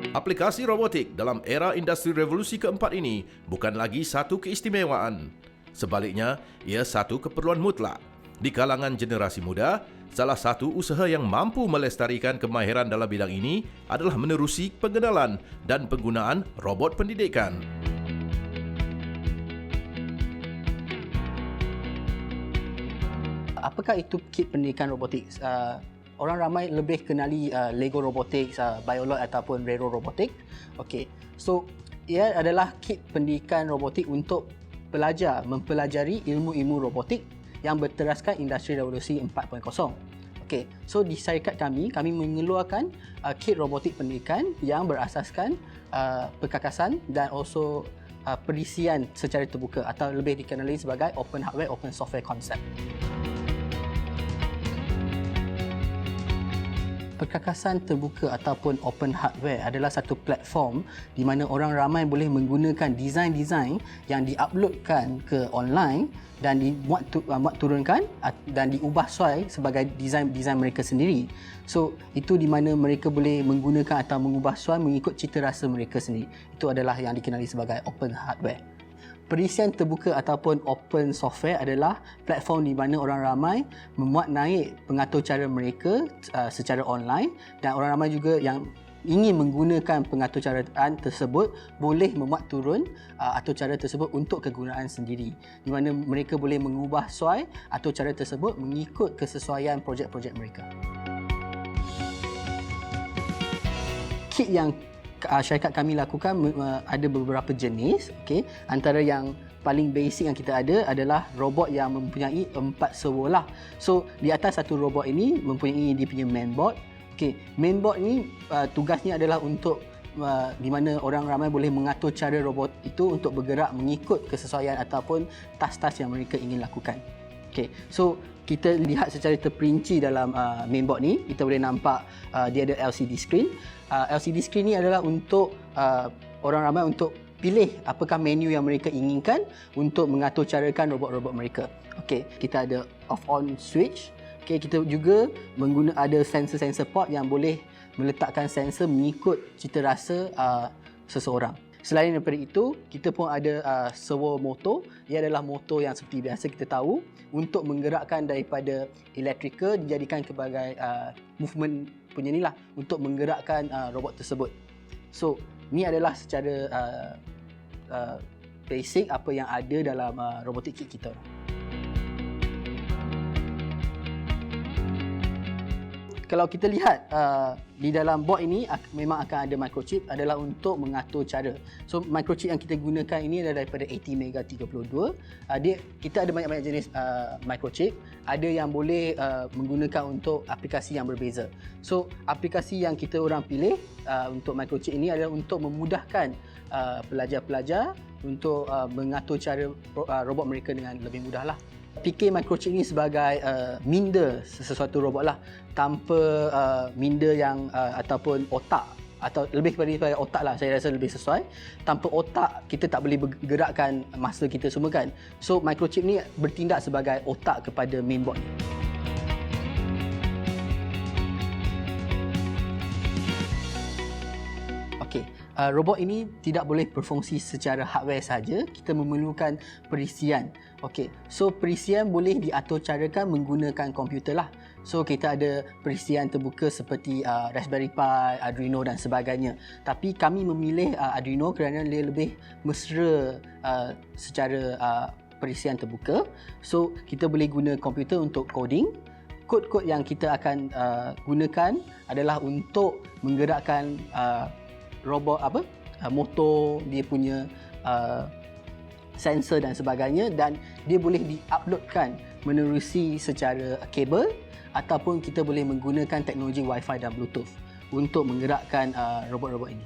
Aplikasi robotik dalam era industri revolusi keempat ini bukan lagi satu keistimewaan. Sebaliknya, ia satu keperluan mutlak. Di kalangan generasi muda, salah satu usaha yang mampu melestarikan kemahiran dalam bidang ini adalah menerusi pengenalan dan penggunaan robot pendidikan. Apakah itu kit pendidikan robotik? Orang ramai lebih kenali Lego Robotics, Biolog ataupun Rero Robotics. Okey. So, ia adalah kit pendidikan robotik untuk pelajar mempelajari ilmu-ilmu robotik yang berteraskan industri revolusi 4.0. Okey. So, di syarikat kami mengeluarkan kit robotik pendidikan yang berasaskan perkakasan dan also perisian secara terbuka atau lebih dikenali sebagai open hardware, open software concept. Perkakasan terbuka ataupun open hardware adalah satu platform di mana orang ramai boleh menggunakan desain-desain yang diuploadkan ke online dan dimuat turunkan dan diubah suai sebagai desain mereka sendiri. So, itu di mana mereka boleh menggunakan atau mengubah suai mengikut cita rasa mereka sendiri. Itu adalah yang dikenali sebagai open hardware. Perisian terbuka ataupun open software adalah platform di mana orang ramai memuat naik pengatur cara mereka secara online, dan orang ramai juga yang ingin menggunakan pengatur caraan tersebut boleh memuat turun atur cara tersebut untuk kegunaan sendiri, di mana mereka boleh mengubah suai atur cara tersebut mengikut kesesuaian projek-projek mereka. Kit yang syarikat kami lakukan ada beberapa jenis. Okay. Antara yang paling basic yang kita ada adalah robot yang mempunyai 4 servo lah. So, di atas satu robot ini mempunyai dia punya mainboard. Okay. Mainboard ni tugasnya adalah untuk di mana orang ramai boleh mengatur cara robot itu untuk bergerak mengikut kesesuaian ataupun tas-tas yang mereka ingin lakukan. Okay. So, kita lihat secara terperinci dalam mainboard ni, kita boleh nampak dia ada LCD screen. LCD screen ni adalah untuk orang ramai untuk pilih apakah menu yang mereka inginkan untuk mengatur carakan robot-robot mereka. Okey, kita ada off on switch. Okey, kita juga ada sensor-sensor port yang boleh meletakkan sensor mengikut cita rasa seseorang. Selain daripada itu, kita pun ada servo motor. Ia adalah motor yang seperti biasa kita tahu untuk menggerakkan daripada electrical dijadikan sebagai movement punya ni lah untuk menggerakkan robot tersebut. So, ni adalah secara basic apa yang ada dalam robotik kit kita. Kalau kita lihat di dalam board ini memang akan ada microchip adalah untuk mengatur cara. So, microchip yang kita gunakan ini adalah daripada ATmega32. Kita ada banyak-banyak jenis microchip. Ada yang boleh menggunakan untuk aplikasi yang berbeza. So, aplikasi yang kita orang pilih untuk microchip ini adalah untuk memudahkan pelajar-pelajar untuk mengatur cara robot mereka dengan lebih mudah lah. Fikir microchip ini sebagai minda sesuatu robot lah, tanpa minda yang ataupun otak, atau lebih kepada otak lah, saya rasa lebih sesuai. Tanpa otak kita tak boleh bergerakkan masa kita semua kan. So, microchip ni bertindak sebagai otak kepada mainboard ni. Okey, robot ini tidak boleh berfungsi secara hardware saja. Kita memerlukan perisian. Okey, so perisian boleh diatur carakan menggunakan komputer lah. So, kita ada perisian terbuka seperti Raspberry Pi, Arduino dan sebagainya. Tapi kami memilih Arduino kerana dia lebih mesra secara perisian terbuka. So, kita boleh guna komputer untuk coding. Kod-kod yang kita akan gunakan adalah untuk menggerakkan robot motor, dia punya sensor dan sebagainya, dan dia boleh diuploadkan menerusi secara kabel ataupun kita boleh menggunakan teknologi Wi-Fi dan Bluetooth untuk menggerakkan robot-robot ini.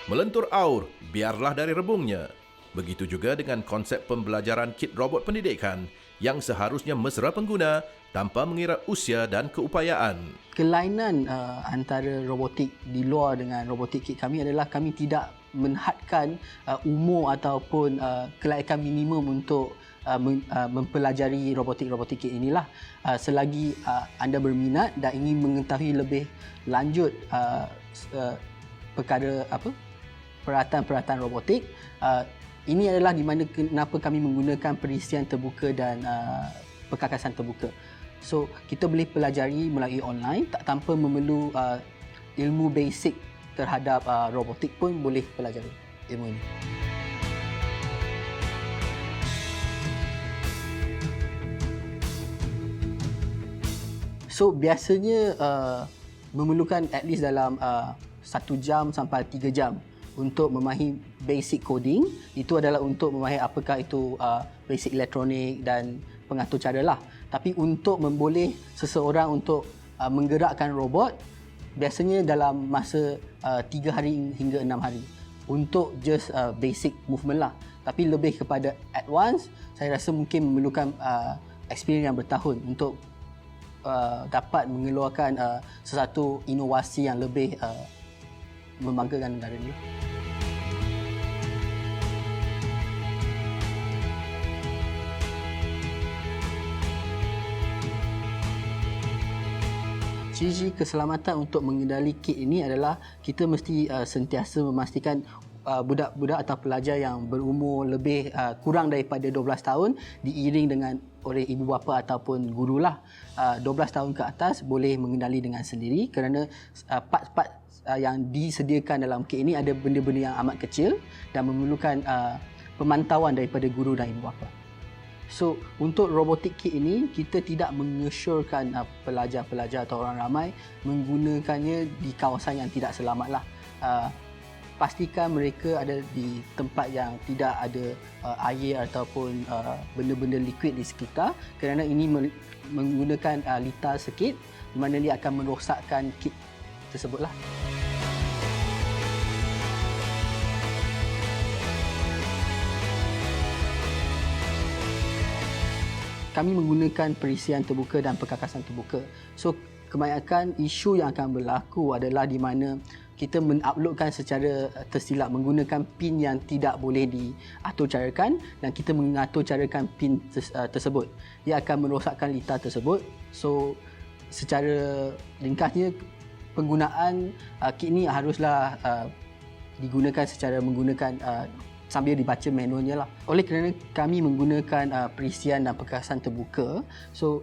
Melentur aur, biarlah dari rebungnya. Begitu juga dengan konsep pembelajaran kit robot pendidikan yang seharusnya mesra pengguna tanpa mengira usia dan keupayaan. Kelainan antara robotik di luar dengan robotik kit kami adalah kami tidak menhadkan umur ataupun kelayakan minimum untuk mempelajari robotik inilah. Selagi anda berminat dan ingin mengetahui lebih lanjut peralatan-peralatan robotik, ini adalah di mana kenapa kami menggunakan perisian terbuka dan perkakasan terbuka. So, kita boleh pelajari melalui online tanpa memerlu ilmu basic terhadap robotik pun boleh pelajari ilmu ini. So, biasanya memerlukan at least dalam 1 jam sampai 3 jam untuk memahami basic coding. Itu adalah untuk memahami apakah itu basic elektronik dan pengatur cara lah. Tapi untuk memboleh seseorang untuk menggerakkan robot, biasanya dalam masa 3 hari hingga 6 hari untuk just basic movement lah. Tapi lebih kepada advance, saya rasa mungkin memerlukan experience yang bertahun untuk dapat mengeluarkan sesuatu inovasi yang lebih membanggakan negara ini. Ciri keselamatan untuk mengendali kit ini adalah kita mesti sentiasa memastikan budak-budak atau pelajar yang berumur lebih kurang daripada 12 tahun diiring dengan oleh ibu bapa ataupun gurulah. 12 tahun ke atas boleh mengendali dengan sendiri kerana part-part yang disediakan dalam kit ini ada benda-benda yang amat kecil dan memerlukan pemantauan daripada guru dan ibu bapa. So, untuk robotik kit ini, kita tidak mengesyorkan pelajar-pelajar atau orang ramai menggunakannya di kawasan yang tidak selamat lah. Pastikan mereka ada di tempat yang tidak ada air ataupun benda-benda liquid di sekitar kerana ini menggunakan litar sikit di mana dia akan merosakkan kit tersebutlah. Kami menggunakan perisian terbuka dan perkakasan terbuka. So, kebanyakan isu yang akan berlaku adalah di mana kita menguploadkan secara tersilap menggunakan pin yang tidak boleh diaturcarakan dan kita mengaturcarakan pin tersebut. Ia akan merosakkan litar tersebut. So, secara ringkasnya, penggunaan kit ini haruslah digunakan secara menggunakan sambil dibaca manualnya lah. Oleh kerana kami menggunakan perisian dan perkakasan terbuka, so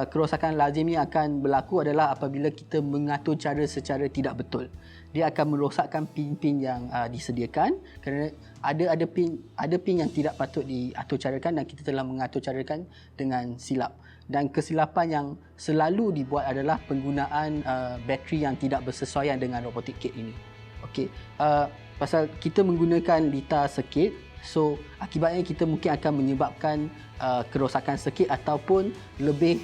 kerosakan lazim ini akan berlaku adalah apabila kita mengatur cara secara tidak betul. Dia akan merosakkan pin-pin yang disediakan kerana ada pin yang tidak patut diaturcarakan dan kita telah mengaturcarakan dengan silap. Dan kesilapan yang selalu dibuat adalah penggunaan bateri yang tidak bersesuaian dengan robotik kit ini. Okey. Pasal kita menggunakan litar sirkuit, so akibatnya kita mungkin akan menyebabkan kerosakan sirkuit ataupun lebih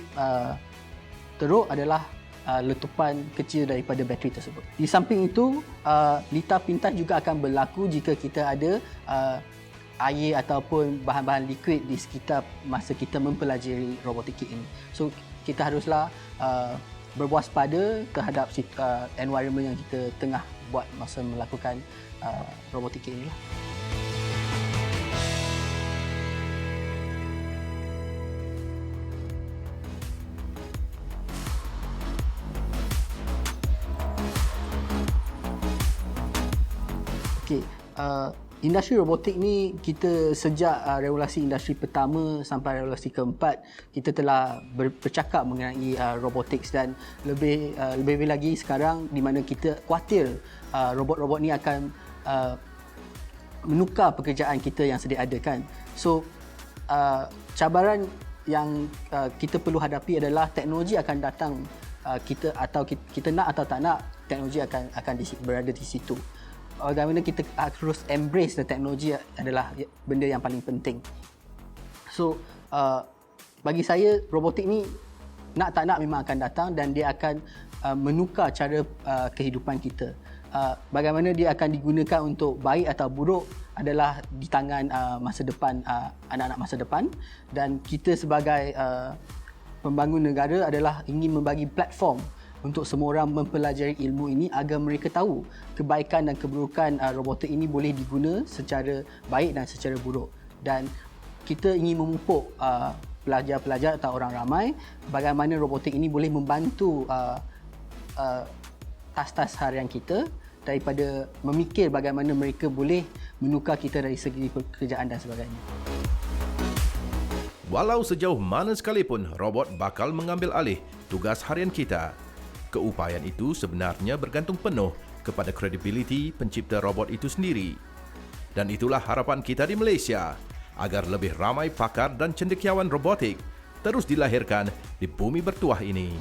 teruk adalah letupan kecil daripada bateri tersebut. Di samping itu, litar pintas juga akan berlaku jika kita ada air ataupun bahan-bahan liquid di sekitar masa kita mempelajari robotik kit ini. So kita haruslah berwaspada terhadap environment yang kita tengah buat masa melakukan robotik kit ini. Okey, industri robotik ni kita sejak revolusi industri pertama sampai revolusi keempat kita telah bercakap mengenai robotics dan lebih lagi sekarang di mana kita khawatir robot-robot ni akan menukar pekerjaan kita yang sedia ada kan. So cabaran yang kita perlu hadapi adalah teknologi akan datang, kita nak atau tak nak teknologi akan berada di situ. Bagaimana kita harus embrace teknologi adalah benda yang paling penting. So bagi saya robotik ni nak tak nak memang akan datang dan dia akan menukar cara kehidupan kita. Bagaimana dia akan digunakan untuk baik atau buruk adalah di tangan masa depan, anak-anak masa depan, dan kita sebagai pembangun negara adalah ingin membagi platform untuk semua orang mempelajari ilmu ini agar mereka tahu kebaikan dan keburukan robotik ini boleh diguna secara baik dan secara buruk. Dan kita ingin memupuk pelajar-pelajar atau orang ramai bagaimana robotik ini boleh membantu tas-tas harian kita daripada memikir bagaimana mereka boleh menukar kita dari segi pekerjaan dan sebagainya. Walau sejauh mana sekalipun robot bakal mengambil alih tugas harian kita, keupayaan itu sebenarnya bergantung penuh kepada kredibiliti pencipta robot itu sendiri. Dan itulah harapan kita di Malaysia, agar lebih ramai pakar dan cendekiawan robotik terus dilahirkan di bumi bertuah ini.